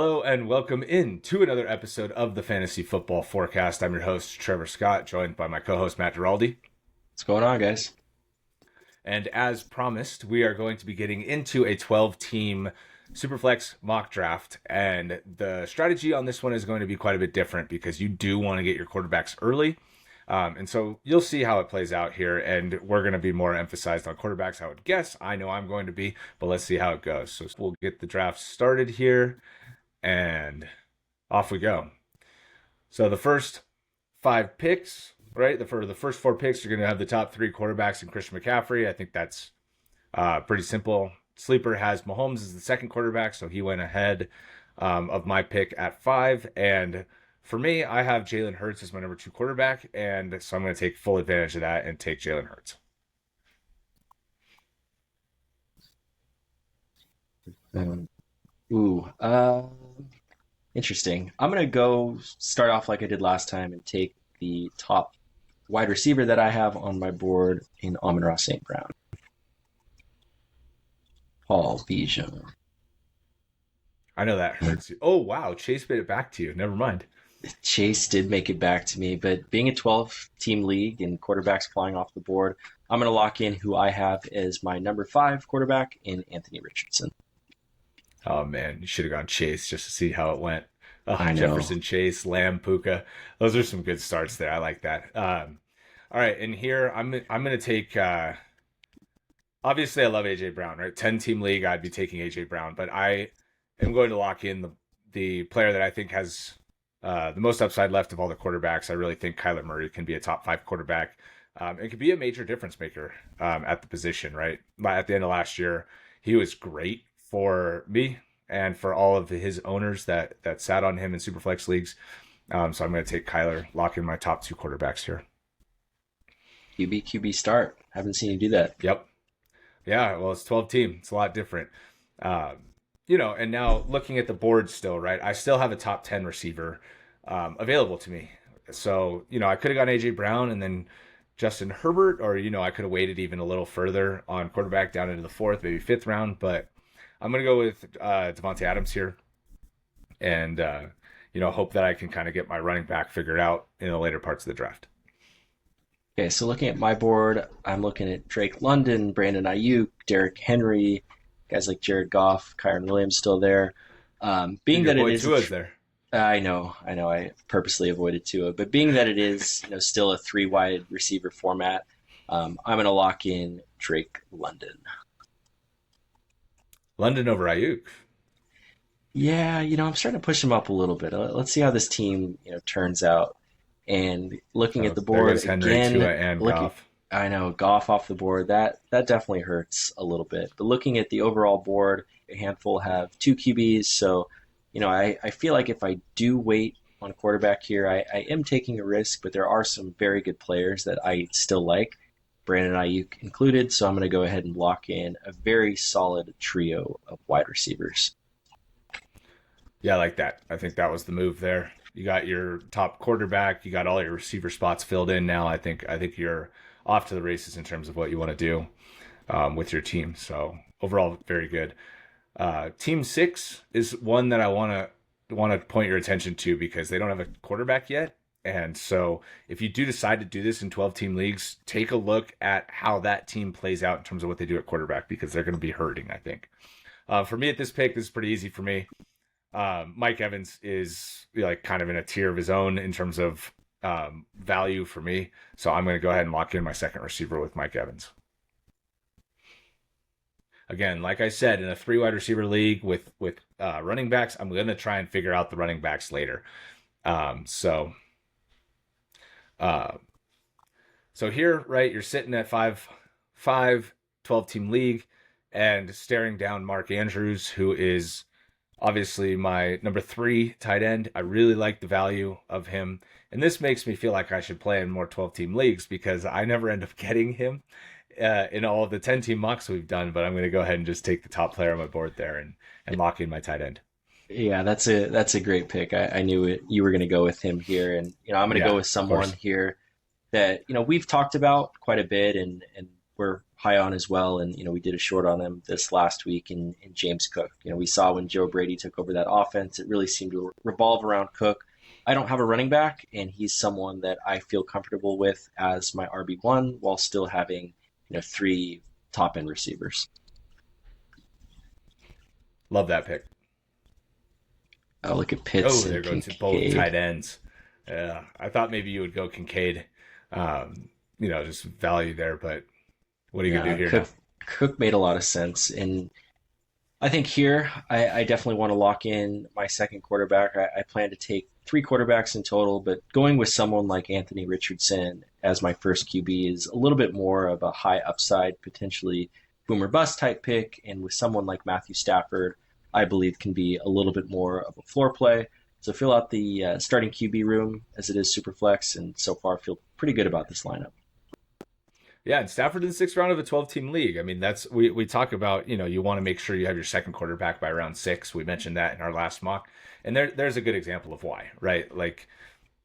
Hello and welcome in to another episode of the Fantasy Football Forecast. I'm your host, Trevor Scott, joined by my co-host, Matt Giraldi. What's going on, guys? And as promised, we are going to be getting into a 12-team Superflex mock draft. And the strategy on this one is going to be quite a bit different because you do want to get your quarterbacks early. And so you'll see how it plays out here. And we're going to be more emphasized on quarterbacks, I would guess. I know I'm going to be, but let's see how it goes. So we'll get the draft started here. And off we go. So the first 5 picks, right? For the first 4 picks, you're going to have the top 3 quarterbacks in Christian McCaffrey. I think that's pretty simple. Sleeper has Mahomes as the second quarterback, so he went ahead of my pick at 5. And for me, I have Jalen Hurts as my number 2 quarterback, and so I'm going to take full advantage of that and take Jalen Hurts. Ooh, interesting. I'm gonna go start off like I did last time and take the top wide receiver that I have on my board in Amon-Ra St. Brown. Paul Bijan. I know that hurts you. Oh, wow. Chase made it back to you. Never mind. Chase did make it back to me, but being a 12-team league and quarterbacks flying off the board, I'm gonna lock in who I have as my number 5 quarterback in Anthony Richardson. Oh, man. You should have gone Chase just to see how it went. I know. Jefferson, Chase, Lamb, Puka. Those are some good starts there. I like that. All right. And here, I'm going to take... obviously, I love A.J. Brown, right? 10-team league, I'd be taking A.J. Brown. But I am going to lock in the player that I think has the most upside left of all the quarterbacks. I really think Kyler Murray can be a top 5 quarterback. It could be a major difference maker at the position, right? At the end of last year, he was great for me and for all of his owners that sat on him in Superflex leagues. So I'm going to take Kyler, lock in my top 2 quarterbacks here. QB start. Haven't seen you do that. Yep. Yeah, well, it's 12 team. It's a lot different. And now looking at the board still, right, I still have a top 10 receiver available to me. So, I could have gone A.J. Brown and then Justin Herbert, or, I could have waited even a little further on quarterback down into the 4th, maybe 5th round, but I'm going to go with Devontae Adams here and, hope that I can kind of get my running back figured out in the later parts of the draft. Okay, so looking at my board, I'm looking at Drake London, Brandon Ayuk, Derrick Henry, guys like Jared Goff, Kyron Williams still there. Being that it is Tua's there. I know. I purposely avoided Tua, but being that it is still a 3 wide receiver format, I'm going to lock in Drake London. London over Ayuk. Yeah, I'm starting to push him up a little bit. Let's see how this team, turns out. And looking at the board Henry, again, Tua, and Goff. I know Goff off the board. That definitely hurts a little bit. But looking at the overall board, a handful have 2 QBs. So, I feel like if I do wait on quarterback here, I am taking a risk. But there are some very good players that I still like, Brandon Ayuk included. So I'm going to go ahead and lock in a very solid trio of wide receivers. Yeah, I like that. I think that was the move there. You got your top quarterback. You got all your receiver spots filled in now. I think you're off to the races in terms of what you want to do with your team. So overall, very good. Team 6 is one that I want to point your attention to because they don't have a quarterback yet. And so if you do decide to do this in 12-team leagues, take a look at how that team plays out in terms of what they do at quarterback because they're going to be hurting, I think. For me at this pick, this is pretty easy for me. Mike Evans is kind of in a tier of his own in terms of value for me. So I'm going to go ahead and lock in my second receiver with Mike Evans. Again, like I said, in a 3 wide receiver league with running backs, I'm going to try and figure out the running backs later. So here, right, you're sitting at 12-team league and staring down Mark Andrews, who is obviously my number 3 tight end. I really like the value of him. And this makes me feel like I should play in more 12-team leagues because I never end up getting him in all of the 10-team mocks we've done. But I'm going to go ahead and just take the top player on my board there and lock in my tight end. Yeah, that's a great pick. I knew it. You were going to go with him here. And, I'm going to go with someone here that, we've talked about quite a bit and we're high on as well. And, we did a short on him this last week in James Cook. We saw when Joe Brady took over that offense, it really seemed to revolve around Cook. I don't have a running back, and he's someone that I feel comfortable with as my RB1 while still having, three top end receivers. Love that pick. Oh, look at Oh, Pitts and there goes to both Kincaid. tight ends. Yeah, I thought maybe you would go Kincaid. Just value there, but what are you gonna Yeah, do here Cook now? Cook made a lot of sense, and I think here I definitely want to lock in my second quarterback. I plan to take three quarterbacks in total, but going with someone like Anthony Richardson as my first QB is a little bit more of a high upside, potentially boomer bust type pick. And with someone like Matthew Stafford, I believe can be a little bit more of a floor play. So fill out the starting QB room as it is Superflex, and so far feel pretty good about this lineup. Yeah, and Stafford in the sixth round of a 12-team league. I mean, that's we talk about, you want to make sure you have your second quarterback by round six. We mentioned that in our last mock. And there's a good example of why, right? Like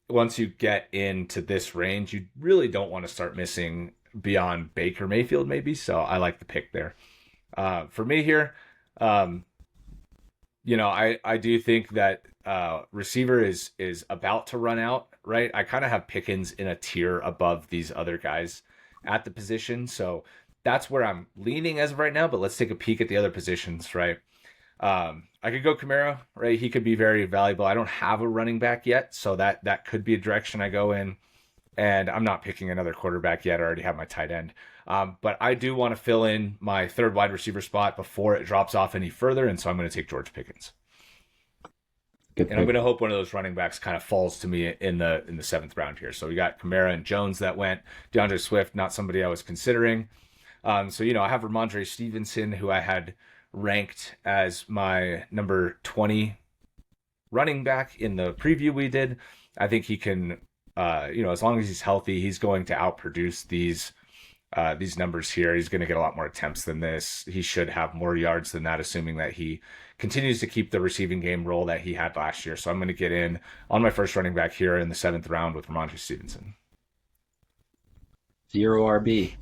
once you get into this range, you really don't want to start missing beyond Baker Mayfield, maybe. So I like the pick there. For me here, um, I do think that receiver is about to run out, right? I kind of have Pickens in a tier above these other guys at the position, so that's where I'm leaning as of right now. But let's take a peek at the other positions, right? I could go Camaro, right? He could be very valuable. I don't have a running back yet, so that could be a direction I go in. And I'm not picking another quarterback yet. I already have my tight end. But I do want to fill in my third wide receiver spot before it drops off any further, and so I'm going to take George Pickens. Good And I'm pick. going to hope one of those running backs kind of falls to me in the seventh round here. So we got Kamara and Jones that went. DeAndre Swift, not somebody I was considering. I have Ramondre Stevenson, who I had ranked as my number 20 running back in the preview we did. I think he can, as long as he's healthy, he's going to outproduce these numbers here. He's going to get a lot more attempts than this. He should have more yards than that, assuming that he continues to keep the receiving game role that he had last year. So I'm going to get in on my first running back here in the seventh round with Ramondre Stevenson. Zero RB.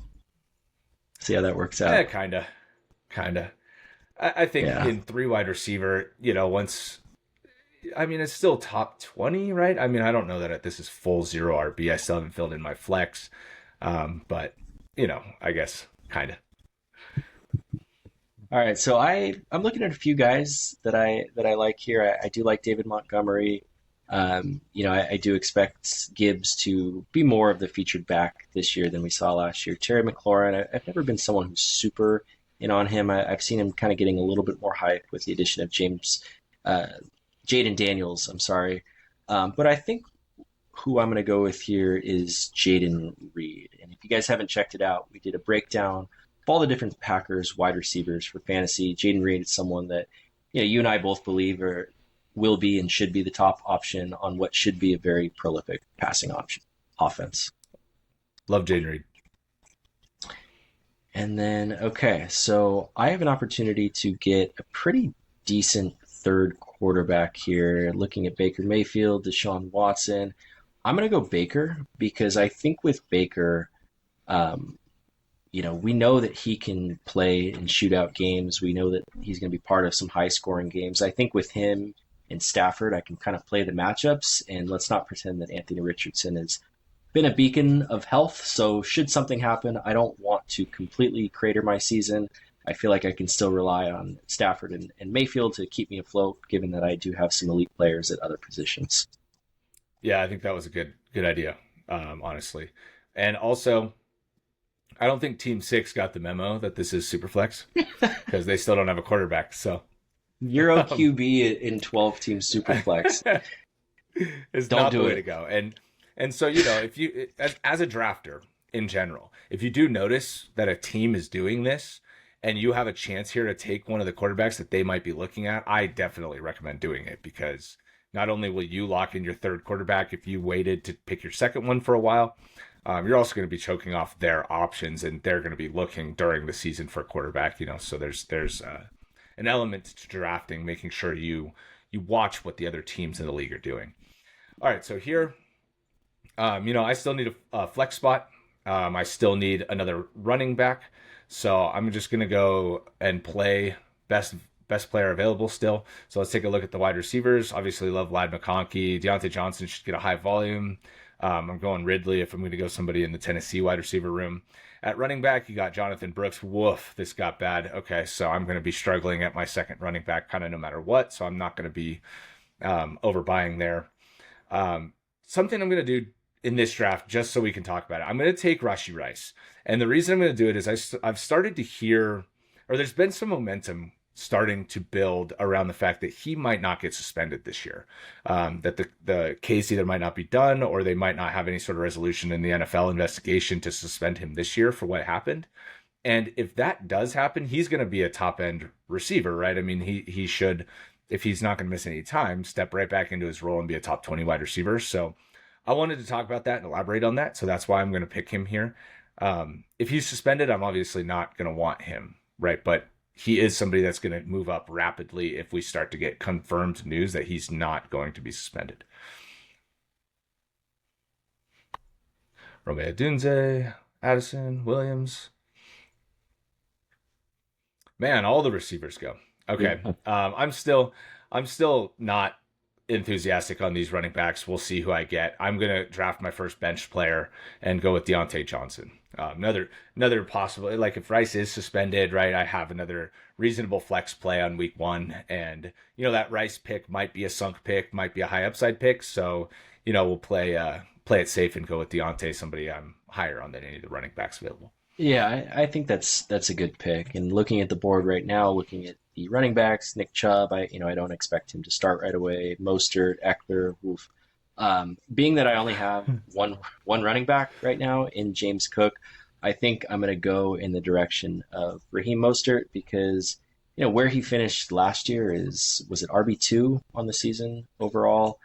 See how that works Eh, out. kind of. I think Yeah. in three wide receiver, once I mean, it's still top 20, right? I mean, I don't know that this is full zero RB. I still haven't filled in my flex. But, I guess kind of. All right, so I'm looking at a few guys that I like here. I do like David Montgomery. I do expect Gibbs to be more of the featured back this year than we saw last year. Terry McLaurin, I've never been someone who's super in on him. I've seen him kind of getting a little bit more hype with the addition of uh, Jaden Daniels. I'm sorry, but I think who I'm going to go with here is Jaden Reed. And if you guys haven't checked it out, we did a breakdown of all the different Packers wide receivers for fantasy. Jaden Reed is someone that you and I both believe will be and should be the top option on what should be a very prolific passing option offense. Love Jaden Reed. And then, okay, so I have an opportunity to get a pretty decent third quarterback here. Looking at Baker Mayfield, Deshaun Watson, I'm going to go Baker because I think with Baker, um, we know that he can play in shootout games. We know that he's going to be part of some high scoring games. I think with him and Stafford, I can kind of play the matchups. And let's not pretend that Anthony Richardson has been a beacon of health. So should something happen, I don't want to completely crater my season. I feel like I can still rely on Stafford and Mayfield to keep me afloat, given that I do have some elite players at other positions. Yeah, I think that was a good idea, honestly. And also, I don't think Team Six got the memo that this is Superflex because they still don't have a quarterback. So Euro um, QB in 12 team Superflex. it's Don't not the do way to it. go. And so if you as a drafter in general, if you do notice that a team is doing this and you have a chance here to take one of the quarterbacks that they might be looking at, I definitely recommend doing it because not only will you lock in your third quarterback if you waited to pick your second one for a while, you're also going to be choking off their options, and they're going to be looking during the season for a quarterback. So there's an element to drafting, making sure you watch what the other teams in the league are doing. All right, so here, I still need a flex spot. I still need another running back. So I'm just gonna go and play best player available still. So let's take a look at the wide receivers. Obviously, love Lad McConkey. Deontay Johnson should get a high volume. I'm going Ridley if I'm going to go somebody in the Tennessee wide receiver room. At running back, you got Jonathan Brooks. Woof, this got bad. Okay, so I'm going to be struggling at my second running back kind of no matter what. So I'm not going to be overbuying there. Something I'm going to do in this draft, just so we can talk about it, I'm going to take Rashee Rice. And the reason I'm going to do it is I've started to hear, or there's been some momentum starting to build around the fact that he might not get suspended this year. That the case either might not be done or they might not have any sort of resolution in the NFL investigation to suspend him this year for what happened. And if that does happen, he's going to be a top end receiver, right? I mean, he should, if he's not going to miss any time, step right back into his role and be a top 20 wide receiver. So I wanted to talk about that and elaborate on that. So that's why I'm going to pick him here. If he's suspended, I'm obviously not going to want him, right? But he is somebody that's going to move up rapidly if we start to get confirmed news that he's not going to be suspended. Romeo Dunze, Addison, Williams. Man, all the receivers go. Okay. Yeah. I'm still not enthusiastic on these running backs. We'll see who I get. I'm gonna draft my first bench player and go with Deontay Johnson. Another possible, like if Rice is suspended, right? I have another reasonable flex play on week one, and that Rice pick might be a sunk pick, might be a high upside pick. So we'll play it safe and go with Deontay, somebody I'm higher on than any of the running backs available. Yeah, I think that's a good pick. And looking at the board right now, looking at the running backs, Nick Chubb, I don't expect him to start right away. Mostert, Eckler, oof. Being that I only have one running back right now in James Cook, I think I'm going to go in the direction of Raheem Mostert because where he finished last year was it RB2 on the season overall.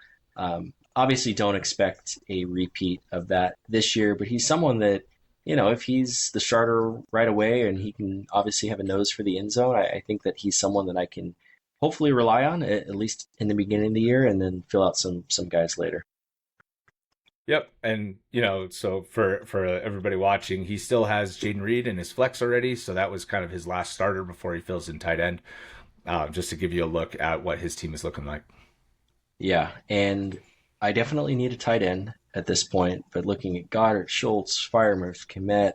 Obviously, don't expect a repeat of that this year, but he's someone that if he's the starter right away and he can obviously have a nose for the end zone, I think that he's someone that I can hopefully rely on at least in the beginning of the year and then fill out some guys later. Yep, and so for everybody watching, he still has Jaden Reed in his flex already, so that was kind of his last starter before he fills in tight end. Just to give you a look at what his team is looking like. Yeah, and I definitely need a tight end at this point, but looking at Goddard, Schultz, Firemouth, Komet,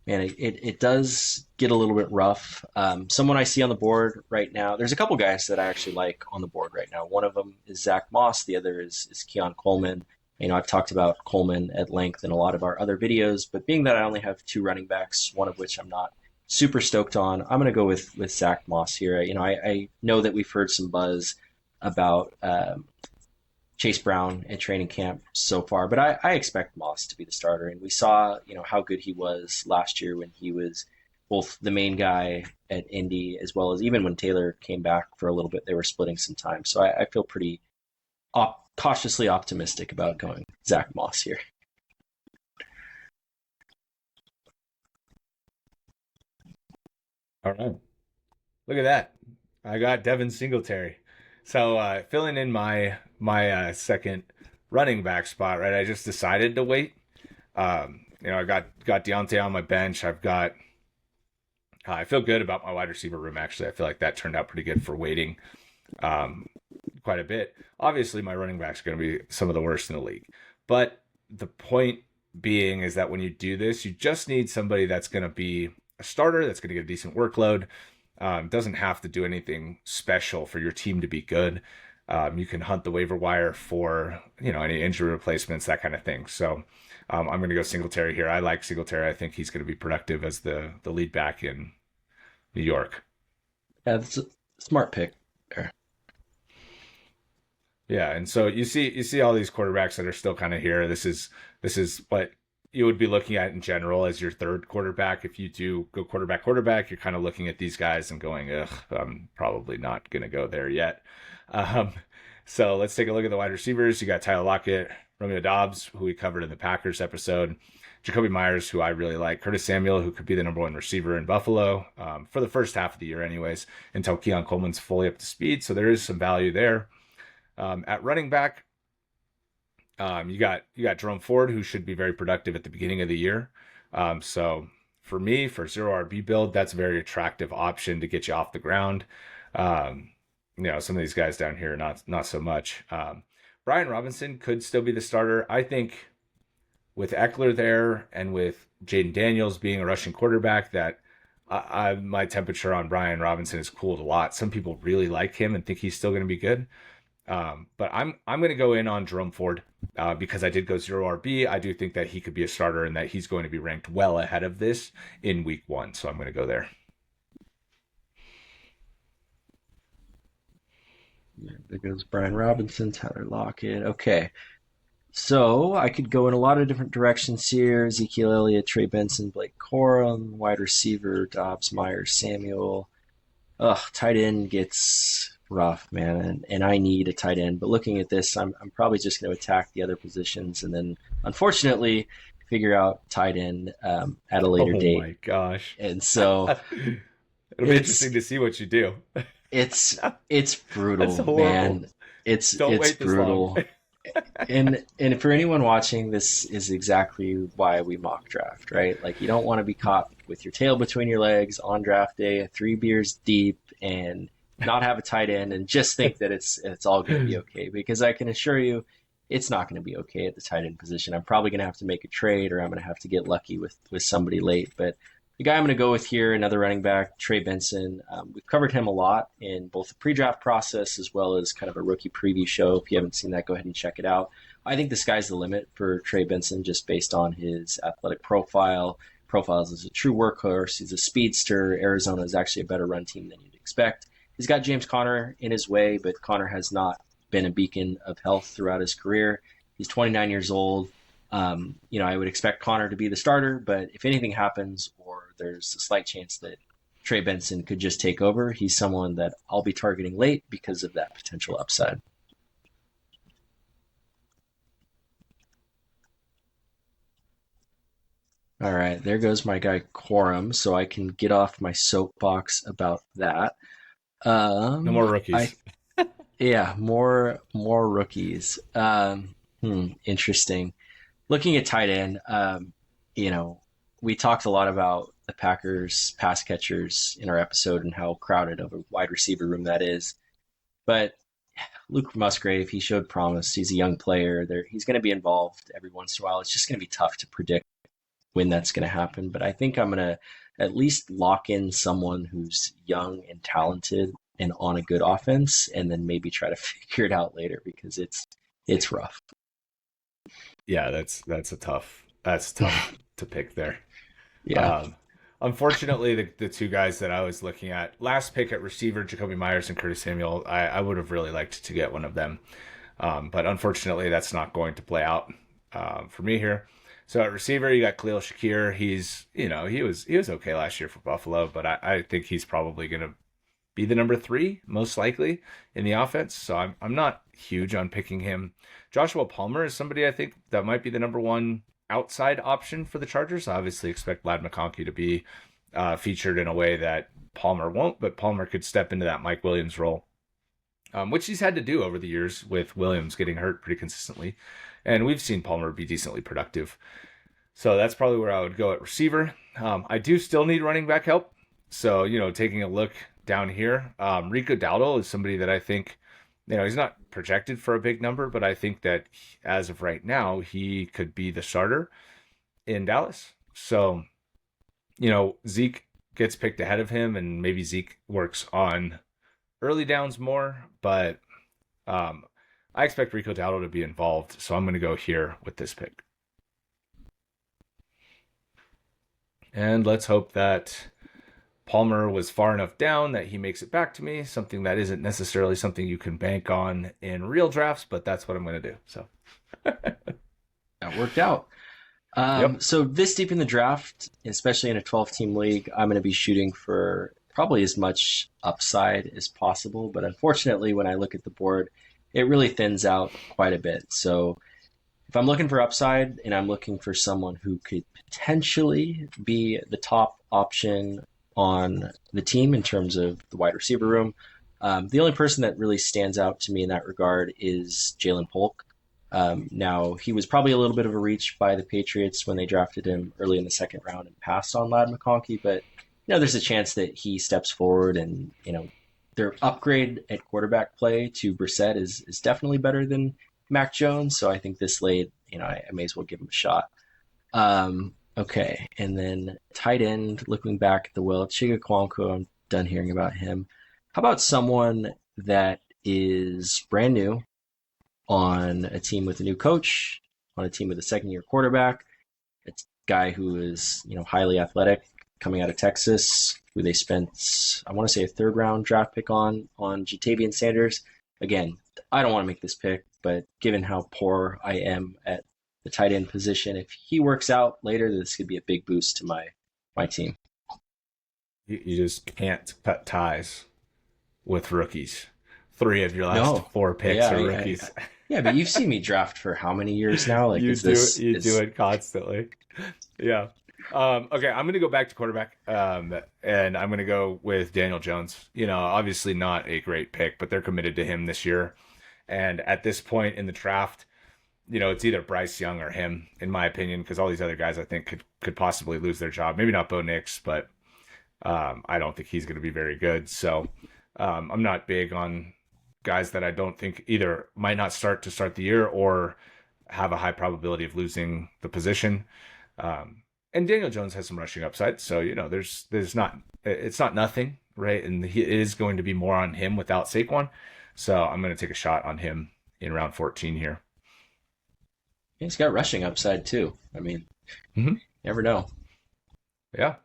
man, it does get a little bit rough. Someone I see on the board right now, there's a couple guys that I actually like on the board right now. One of them is Zach Moss. The other is Keon Coleman. I've talked about Coleman at length in a lot of our other videos, but being that I only have two running backs, one of which I'm not super stoked on, I'm going to go with Zach Moss here. I know that we've heard some buzz about Chase Brown at training camp so far, but I expect Moss to be the starter. And we saw, how good he was last year when he was both the main guy at Indy as well as even when Taylor came back for a little bit, they were splitting some time. So I feel pretty cautiously optimistic about going Zach Moss here. All right. Look at that. I got Devin Singletary. So filling in my second running back spot, right? I just decided to wait. I got Deontay on my bench. I feel good about my wide receiver room. Actually, I feel like that turned out pretty good for waiting um, quite a bit. Obviously, my running backs are going to be some of the worst in the league, but the point being is that when you do this, you just need somebody that's going to be a starter, that's going to get a decent workload. Doesn't have to do anything special for your team to be good. You can hunt the waiver wire for any injury replacements, that kind of thing. So I'm going to go Singletary here. I like Singletary. I think he's going to be productive as the lead back in New York. Yeah, that's a smart pick there. Yeah, and so you see all these quarterbacks that are still kind of here. This is what you would be looking at in general as your third quarterback. If you do go quarterback, you're kind of looking at these guys and going, ugh, I'm probably not going to go there yet. Um, so let's take a look at the wide receivers. You got Tyler Lockett, Romeo Dobbs, who we covered in the Packers episode, Jacoby Myers, who I really like, Curtis Samuel, who could be the number one receiver in Buffalo for the first half of the year anyways, until Keon Coleman's fully up to speed. So there is some value there. At running back, you got Jerome Ford, who should be very productive at the beginning of the year. So for me, for zero RB build, that's a very attractive option to get you off the ground. Um, some of these guys down here, not so much. Brian Robinson could still be the starter. I think with Eckler there and with Jaden Daniels being a rushing quarterback, that my temperature on Brian Robinson has cooled a lot. Some people really like him and think he's still going to be good. But I'm going to go in on Jerome Ford because I did go zero RB. I do think that he could be a starter and that he's going to be ranked well ahead of this in week 1. So I'm going to go there. Yeah, there goes Brian Robinson, Tyler Lockett. Okay. So I could go in a lot of different directions here. Ezekiel Elliott, Trey Benson, Blake Corum, wide receiver, Dobbs, Myers, Samuel. Ugh, tight end gets rough, man, and I need a tight end. But looking at this, I'm probably just going to attack the other positions and then, unfortunately, figure out tight end at a later Oh date. my gosh. And so It'll be interesting to see what you do. it's it's That's brutal, horrible. man. It's Don't it's wait this long. brutal. And for anyone watching, this is exactly why we mock draft, right? Like you don't want to be caught with your tail between your legs on draft day, 3 beers deep, and not have a tight end and just think that it's all going to be okay. Because I can assure you, it's not going to be okay at the tight end position. I'm probably going to have to make a trade, or I'm going to have to get lucky with somebody late. But the guy I'm going to go with here, another running back, Trey Benson. We've covered him a lot in both the pre-draft process as well as kind of a rookie preview show. If you haven't seen that, go ahead and check it out. I think the sky's the limit for Trey Benson just based on his athletic profile. Profiles as a true workhorse. He's a speedster. Arizona is actually a better run team than you'd expect. He's got James Conner in his way, but Conner has not been a beacon of health throughout his career. He's 29 years old. I would expect Conner to be the starter, but if anything happens or there's a slight chance that Trey Benson could just take over, he's someone that I'll be targeting late because of that potential upside. All right, there goes my guy Quorum, so I can get off my soapbox about that. No more I rookies. Yeah, more rookies. Interesting. Looking at tight end, you know, we talked a lot about the Packers pass catchers in our episode and how crowded of a wide receiver room that is. But Luke Musgrave, he showed promise. He's a young player. He's going to be involved every once in a while. It's just going to be tough to predict when that's going to happen. But I think I'm going to at least lock in someone who's young and talented and on a good offense, and then maybe try to figure it out later because it's rough. Yeah, that's tough to pick there. Yeah. Um, Unfortunately, the two guys that I was looking at, last pick at receiver, Jacoby Myers and Curtis Samuel, I would have really liked to get one of them. But unfortunately, that's not going to play out for me here. So at receiver, you got Khalil Shakir. He was okay last year for Buffalo, but I think he's probably going to be the number 3 most likely in the offense. So I'm not huge on picking him. Joshua Palmer is somebody I think that might be the number 1 outside option for the Chargers. I obviously expect Lad McConkey to be featured in a way that Palmer won't, but Palmer could step into that Mike Williams role, which he's had to do over the years with Williams getting hurt pretty consistently. And we've seen Palmer be decently productive. So that's probably where I would go at receiver. I do still need running back help. So, taking a look down here, Rico Dowdle is somebody that I think, he's not projected for a big number, but I think that as of right now, he could be the starter in Dallas. So, Zeke gets picked ahead of him, and maybe Zeke works on early downs more, but I expect Rico Dowdle to be involved, so I'm going to go here with this pick. And let's hope that Palmer was far enough down that he makes it back to me, something that isn't necessarily something you can bank on in real drafts, but that's what I'm going to do. So That worked out. Yep. So this deep in the draft, especially in a 12-team league, I'm going to be shooting for probably as much upside as possible. But unfortunately, when I look at the board, it really thins out quite a bit. So if I'm looking for upside and I'm looking for someone who could potentially be the top option on the team in terms of the wide receiver room, the only person that really stands out to me in that regard is Jalen Polk. Now, he was probably a little bit of a reach by the Patriots when they drafted him early in the second round and passed on Ladd McConkey, but there's a chance that he steps forward and their upgrade at quarterback play to Brissett is definitely better than Mac Jones. So I think this late, I may as well give him a shot. Okay, and then tight end, looking back at the will, Chiga Kwanko, I'm done hearing about him. How about someone that is brand new on a team with a new coach, on a team with a second year quarterback, a guy who is, highly athletic, coming out of Texas, who they spent, I want to say, a third round draft pick on Jatavian Sanders. Again, I don't want to make this pick, but given how poor I am at the tight end position, if he works out later, this could be a big boost to my team. You just can't cut ties with rookies. 3 of your last No, 4 picks yeah, are rookies. yeah, but you've seen me draft for how many years now? Like, You is do this you do is it constantly. Yeah. Okay, I'm gonna go back to quarterback, and I'm gonna go with Daniel Jones. Obviously not a great pick, but they're committed to him this year. And at this point in the draft, it's either Bryce Young or him, in my opinion, because all these other guys I think could possibly lose their job. Maybe not Bo Nix, but I don't think he's going to be very good. So I'm not big on guys that I don't think either might not start to start the year or have a high probability of losing the position. And Daniel Jones has some rushing upside, so there's not it's not nothing, right? And it is going to be more on him without Saquon. So I'm going to take a shot on him in round 14 here. he's got rushing upside too. I mean, Mm-hmm. never know. Yeah.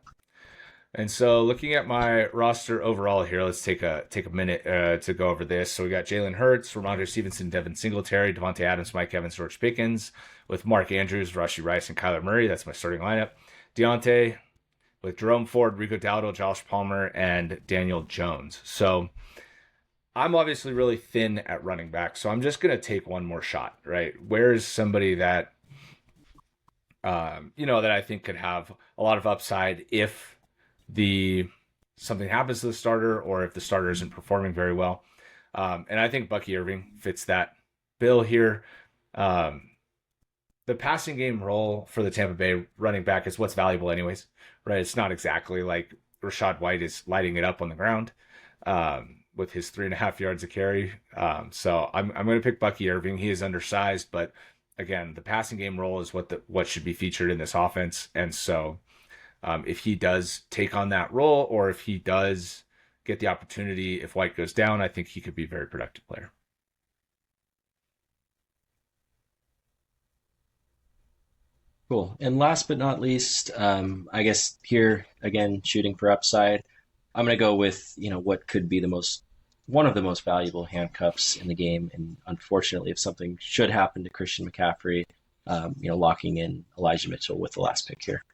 And so looking at my roster overall here, let's take a minute to go over this. So we got Jalen Hurts, Ramondre Stevenson, Devin Singletary, Devontae Adams, Mike Evans, George Pickens, with Mark Andrews, Rashee Rice, and Kyler Murray. That's my starting lineup. Deontay with Jerome Ford, Rico Dowdle, Josh Palmer, and Daniel Jones. So I'm obviously really thin at running back, so I'm just going to take one more shot, right? Where is somebody that, that I think could have a lot of upside if the something happens to the starter or if the starter isn't performing very well. And I think Bucky Irving fits that bill here. The passing game role for the Tampa Bay running back is what's valuable anyways, right? It's not exactly like Rashad White is lighting it up on the ground with his 3.5 yards a carry. So I'm going to pick Bucky Irving. He is undersized, but again, the passing game role is what should be featured in this offense. And so if he does take on that role, or if he does get the opportunity, if White goes down, I think he could be a very productive player. Cool. And last but not least, I guess here again, shooting for upside, I'm going to go with what could be one of the most valuable handcuffs in the game. And unfortunately, if something should happen to Christian McCaffrey, locking in Elijah Mitchell with the last pick here.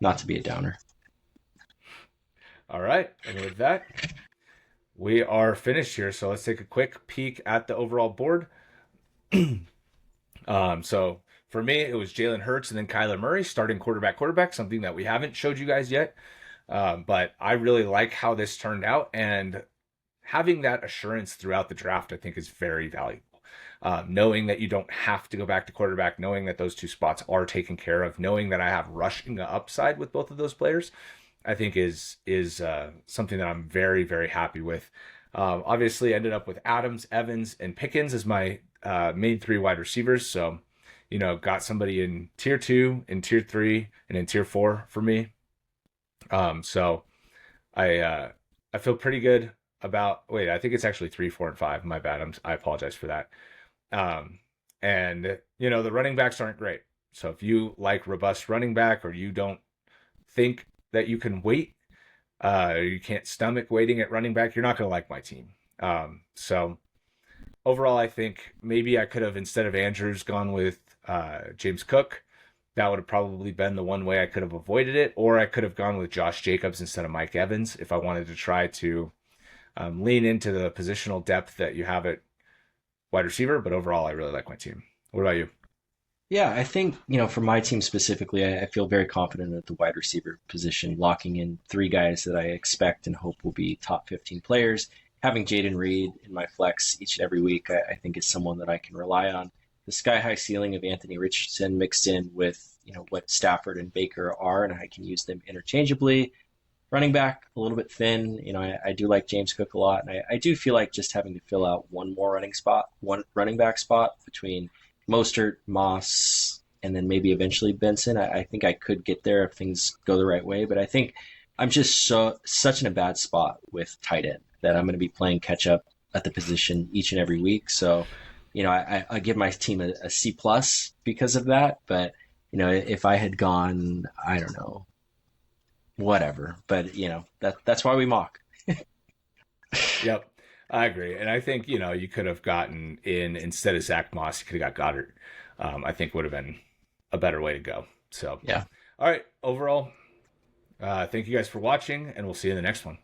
Not to be a downer. All right. And with that, we are finished here. So let's take a quick peek at the overall board. So for me, it was Jalen Hurts and then Kyler Murray starting quarterback, something that we haven't showed you guys yet. But I really like how this turned out, and having that assurance throughout the draft, I think, is very valuable. Knowing that you don't have to go back to quarterback, knowing that those 2 spots are taken care of, knowing that I have rushing upside with both of those players, I think is something that I'm very, very happy with. Obviously, ended up with Adams, Evans, and Pickens as my main 3 wide receivers. So, got somebody in tier 2, in tier 3, and in tier 4 for me. So I feel pretty good about. Wait, I think it's actually 3, 4, and 5. My bad. I apologize for that. And the running backs aren't great. So if you like robust running back, or you don't think that you can wait, you can't stomach waiting at running back, you're not going to like my team. So overall, I think maybe I could have, instead of Andrews, gone with James Cook. That would have probably been the one way I could have avoided it. Or I could have gone with Josh Jacobs instead of Mike Evans if I wanted to try to lean into the positional depth that you have at wide receiver. But overall, I really like my team. What about you? Yeah, I think, for my team specifically, I feel very confident at the wide receiver position, locking in 3 guys that I expect and hope will be top 15 players. Having Jaden Reed in my flex each and every week, I think is someone that I can rely on. the sky high ceiling of Anthony Richardson mixed in with what Stafford and Baker are, and I can use them interchangeably. Running back a little bit thin. I do like James Cook a lot, and I do feel like just having to fill out one running back spot between Mostert, Moss, and then maybe eventually Benson. I think I could get there if things go the right way, but I think I'm just such in a bad spot with tight end that I'm going to be playing catch up at the position each and every week. So, I give my team a C plus because of that. But if I had gone, I don't know, whatever. But that's why we mock. Yep, I agree, and I think you could have gotten in instead of Zach Moss, you could have got Goddard. I think would have been a better way to go. So, Yeah. all right, overall, thank you guys for watching, and we'll see you in the next one.